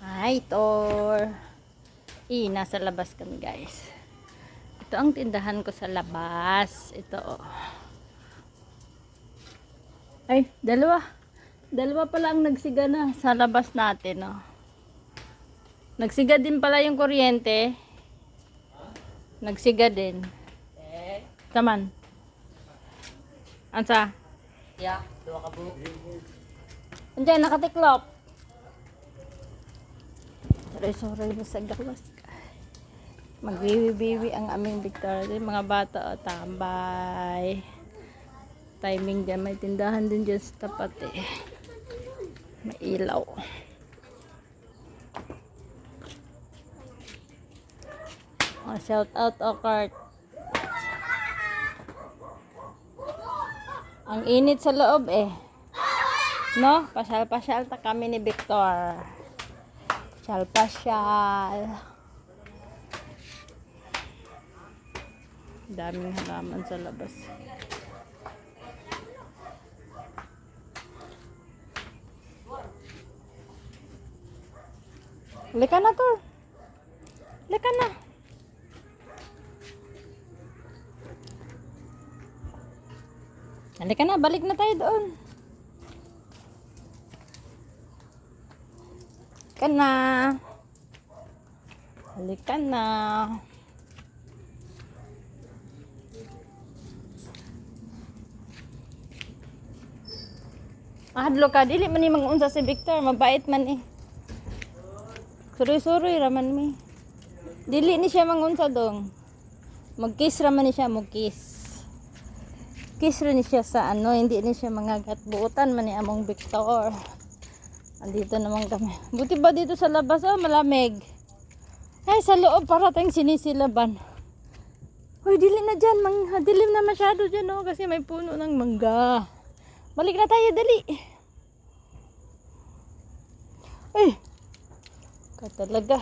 Hi, Tor. Nasa labas kami, guys. Ito ang tindahan ko sa labas. Ito, oh. Ay, dalawa. Dalawa pala ang nagsiga na sa labas natin, oh. Nagsiga din pala yung kuryente. Nagsiga din. Taman. Ansa? Ya, dua ka buhok. Andiyan, nakatiklop. Sorry mo sa gawas. Magbibi-bibi ang aming Victoria. Mga bata, oh, tambay. Timing dyan. May tindahan din dyan sa tapat, eh. May ilaw. Oh, shout out, Okart. Ang init sa loob, eh. No? Pasyal-pasyal ta kami ni Victor. Pasyal-pasyal. Daming halaman sa labas. Halika na, to. Halika na. Halika na, balik na tayo doon. Halika na. Halika na. Hadlo ka, dili man ni mangunsa si Victor, mabait man eh. Suroy-suroy raman mi. Dili ni siya mangunsa dong. Mag-kiss raman ni siya, mag-kiss. Kiss rin siya sa ano, hindi ni siya mangagat. Buutan man ni among Victor. Andito naman kami. Buti ba dito sa labas, oh, malamig. Ay, sa loob para tayong sinisilaban. Hoy, dili na dyan, dilim na masyado dyan, oh, kasi may puno ng mangga. Balik na tayo, dali. Ay, ka talaga.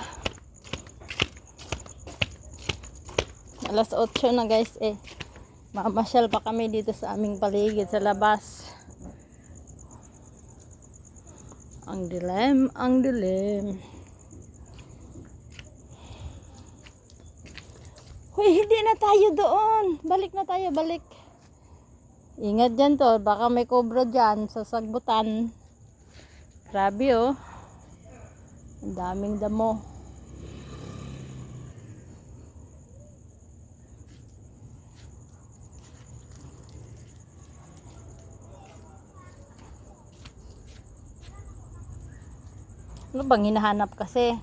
Alas 8 na, guys, eh. Mamasyal pa kami dito sa aming paligid sa labas. Ang dilim, ang dilim. Hoy, hindi na tayo doon. Balik na tayo, balik. Ingat dyan, to. Baka may cobra dyan sa sagbutan. Grabe, oh. Ang daming damo. Ano bang hinahanap kasi?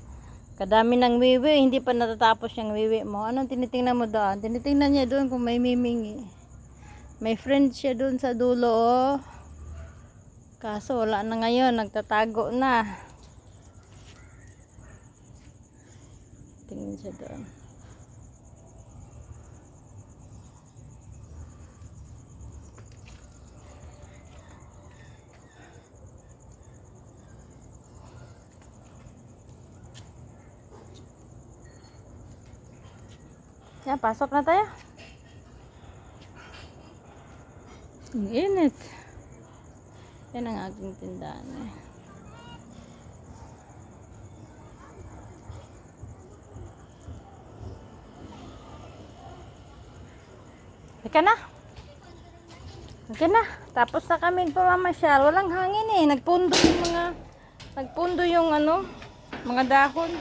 Kadami ng wiwi, hindi pa natatapos yung wiwi mo. Anong tinitingnan mo doon? Tinitingnan niya doon kung may miming, eh. May friend siya doon sa dulo, oh. Kaso wala na ngayon, nagtatago na. Tingin siya doon. Yan, pasok na tayo. Ang init. Yan ang aking tindahan, eh. Halika na. Halika na. Tapos na kami pamamasyal. Walang hangin, eh. Nagpundo yung ano, mga dahon.